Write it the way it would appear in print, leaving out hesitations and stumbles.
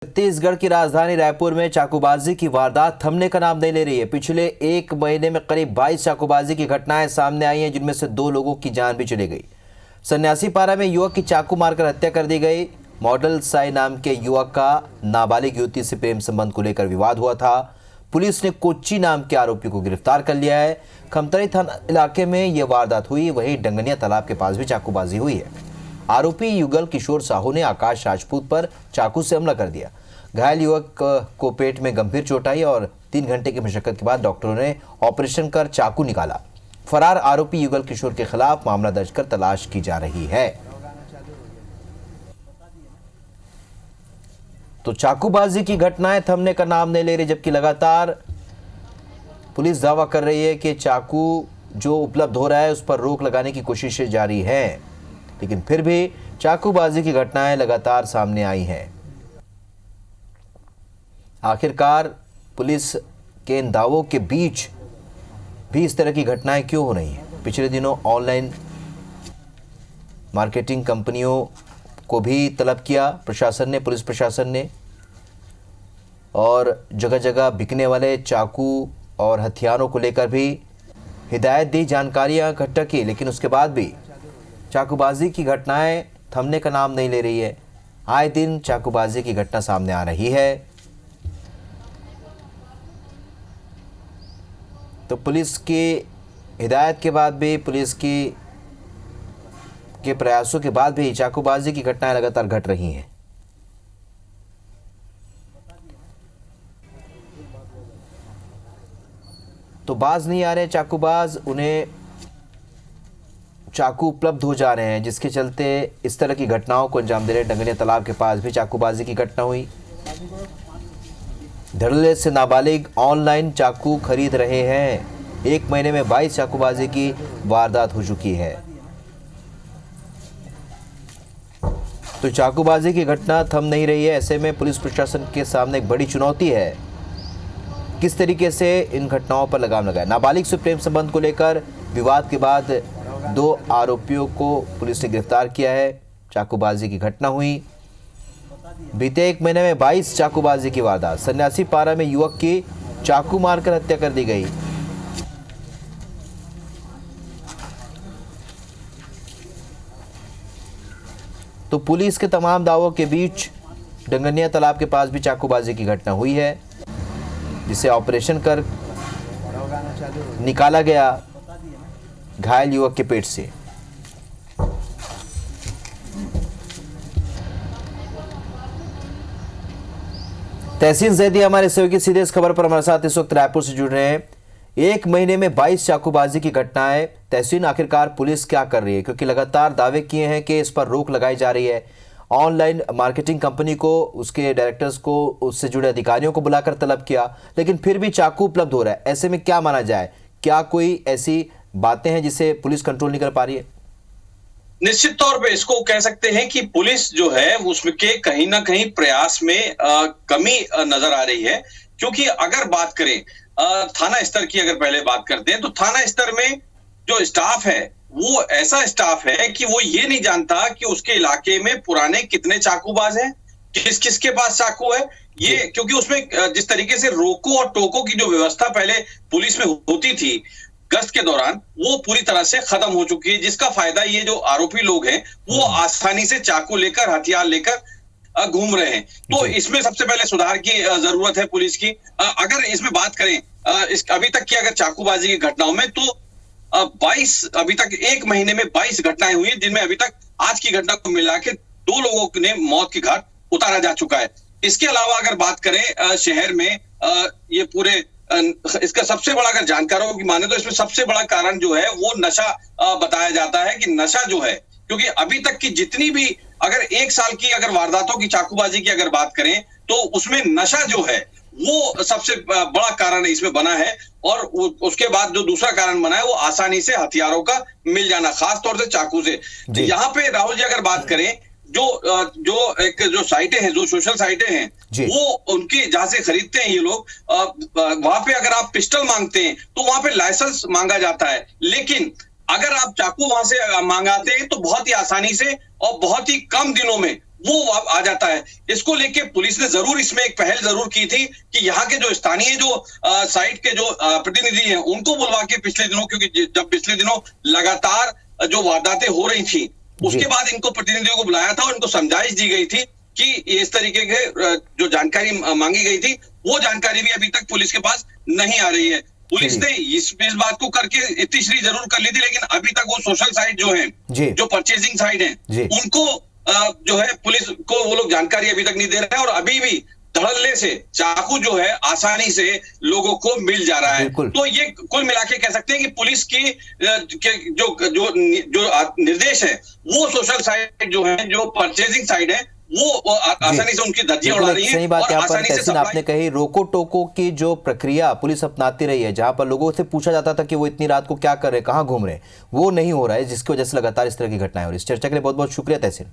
छत्तीसगढ़ की राजधानी रायपुर में चाकूबाजी की वारदात थमने का नाम नहीं ले रही है। पिछले एक महीने में करीब 22 चाकूबाजी की घटनाएं सामने आई हैं, जिनमें से 2 लोगों की जान भी चली गई। सन्यासी पारा में युवक की चाकू मारकर हत्या कर दी गई। मॉडल साई नाम के युवक का नाबालिग युवती से प्रेम संबंध को लेकर विवाद हुआ था। पुलिस ने कोच्ची नाम के आरोपी को गिरफ्तार कर लिया है। खमतरी थाना इलाके में यह वारदात हुई, वहीं डंगनिया तालाब के पास भी चाकूबाजी हुई है। आरोपी युगल किशोर साहू ने आकाश राजपूत पर चाकू से हमला कर दिया। घायल युवक को पेट में गंभीर चोट आई और 3 घंटे की मशक्कत के बाद डॉक्टरों ने ऑपरेशन कर चाकू निकाला। फरार आरोपी युगल किशोर के खिलाफ मामला दर्ज कर तलाश की जा रही है। तो चाकूबाजी की घटनाएं थमने का नाम नहीं ले रही, जबकि लगातार पुलिस दावा कर रही है कि चाकू जो उपलब्ध हो रहा है उस पर रोक लगाने की कोशिशें जारी हैं, लेकिन फिर भी चाकूबाजी की घटनाएं लगातार सामने आई हैं। आखिरकार पुलिस के इन दावों के बीच भी इस तरह की घटनाएं क्यों हो रही हैं? पिछले दिनों ऑनलाइन मार्केटिंग कंपनियों को भी तलब किया प्रशासन ने, पुलिस प्रशासन ने, और जगह जगह बिकने वाले चाकू और हथियारों को लेकर भी हिदायत दी, जानकारियां इकट्ठा की, लेकिन उसके बाद भी चाकूबाजी की घटनाएं थमने का नाम नहीं ले रही है। आए दिन चाकूबाजी की घटना सामने आ रही है। तो पुलिस की हिदायत के बाद भी, पुलिस के प्रयासों के बाद भी चाकूबाजी की घटनाएं लगातार घट रही हैं। तो बाज नहीं आ रहे चाकूबाज, उन्हें चाकू उपलब्ध हो जा रहे हैं, जिसके चलते इस तरह की घटनाओं को अंजाम दे रहे। डंगनिया तालाब के पास भी चाकूबाजी की घटना हुई। धड़ल्ले से नाबालिग ऑनलाइन चाकू खरीद रहे हैं। 1 महीने में 22 चाकूबाजी की वारदात हो चुकी है। तो चाकूबाजी की घटना थम नहीं रही है। ऐसे में पुलिस प्रशासन के सामने एक बड़ी चुनौती है, किस तरीके से इन घटनाओं पर लगाम लगाए। नाबालिग से प्रेम संबंध को लेकर विवाद के बाद 2 आरोपियों को पुलिस ने गिरफ्तार किया है। चाकूबाजी की घटना हुई। बीते 1 महीने में 22 चाकूबाजी की वारदात। सन्यासी पारा में युवक की चाकू मारकर हत्या कर दी गई। तो पुलिस के तमाम दावों के बीच डंगनिया तालाब के पास भी चाकूबाजी की घटना हुई है, जिसे ऑपरेशन कर निकाला गया घायल युवक के पेट से। तहसीन जैदी हमारे सहयोगी सीधे इस खबर पर हमारे साथ इस वक्त रायपुर से जुड़ रहे हैं। 1 महीने में 22 चाकूबाजी की घटनाएं। तहसीन, आखिरकार पुलिस क्या कर रही है? क्योंकि लगातार दावे किए हैं कि इस पर रोक लगाई जा रही है। ऑनलाइन मार्केटिंग कंपनी को, उसके डायरेक्टर्स को, उससे जुड़े अधिकारियों को बुलाकर तलब किया, लेकिन फिर भी चाकू उपलब्ध हो रहा है। ऐसे में क्या माना जाए? क्या कोई ऐसी बातें हैं जिसे पुलिस कंट्रोल नहीं कर पा रही है? निश्चित तौर पे इसको कह सकते हैं कि पुलिस जो है उसमें के कहीं ना कहीं प्रयास में कमी नजर आ रही है। क्योंकि अगर बात करें थाना स्तर की, अगर पहले बात करते हैं, तो थाना स्तर में जो स्टाफ है वो ऐसा स्टाफ है कि वो ये नहीं जानता कि उसके इलाके में पुराने कितने चाकूबाज हैं, किस किस के पास चाकू है। ये क्योंकि उसमें जिस तरीके से रोको और टोको की जो व्यवस्था पहले पुलिस में होती थी गश्त के दौरान, वो पूरी तरह से खत्म हो चुकी है, जिसका फायदा ये जो आरोपी लोग हैं वो आसानी से चाकू लेकर, हथियार लेकर घूम रहे हैं। तो इसमें सबसे पहले सुधार की जरूरत है पुलिस की। अगर इसमें बात करें अभी तक की अगर चाकूबाजी की घटनाओं में, तो 22 अभी तक 1 महीने में 22 घटनाएं हुई, जिनमें अभी तक आज की घटना को मिला के 2 लोगों ने मौत की घाट उतारा जा चुका है। इसके अलावा अगर बात करें शहर में ये पूरे इसका सबसे बड़ा, अगर जानकारों की माने तो इसमें सबसे बड़ा कारण जो है वो नशा बताया जाता है कि नशा जो है, क्योंकि अभी तक की जितनी भी, अगर 1 साल की अगर वारदातों की, चाकूबाजी की अगर बात करें, तो उसमें नशा जो है वो सबसे बड़ा कारण इसमें बना है। और उसके बाद जो दूसरा कारण बना है वो आसानी से हथियारों का मिल जाना, खास तौर से चाकू से। यहाँ पे राहुल जी अगर बात करें, जो साइटें हैं, जो सोशल साइटें हैं, वो उनकी जहां से खरीदते हैं ये लोग, वहां पे अगर आप पिस्टल मांगते हैं तो वहां पे लाइसेंस मांगा जाता है, लेकिन अगर आप चाकू वहां से मांगाते हैं तो बहुत ही आसानी से और बहुत ही कम दिनों में वो आ जाता है। इसको लेके पुलिस ने जरूर इसमें एक पहल जरूर की थी कि यहाँ के जो स्थानीय जो साइट के जो प्रतिनिधि हैं उनको बुलवा के पिछले दिनों, क्योंकि जब पिछले दिनों लगातार जो वारदातें हो रही थी उसके बाद इनको प्रतिनिधियों को बुलाया था और इनको समझाइश दी गई थी कि इस तरीके के जो जानकारी मांगी गई थी वो जानकारी भी अभी तक पुलिस के पास नहीं आ रही है। पुलिस ने इस बात को करके इत्तीश्री जरूर कर ली थी, लेकिन अभी तक वो सोशल साइट जो है, जो परचेजिंग साइट है, उनको जो है पुलिस को वो लोग जानकारी अभी तक नहीं दे रहे हैं और अभी भी धड़ल्ले से चाकू जो है आसानी से लोगों को मिल जा रहा है। तो ये कुल मिला के कह सकते हैं कि पुलिस की जो निर्देश है वो सोशल साइट जो है, जो परचेजिंग साइट है, वो आसानी से उनकी धज्जियां उड़ा रही है। सही बात यहाँ पर तहसीन आपने कही, रोको टोको की जो प्रक्रिया पुलिस अपनाती रही है, जहां पर लोगों से पूछा जाता था कि वो इतनी रात को क्या कर रहे, कहाँ घूम रहे, वो नहीं हो रहा है, जिसकी वजह से लगातार इस तरह की घटनाएं हो रही है। इस चर्चा के लिए बहुत बहुत शुक्रिया तहसीन।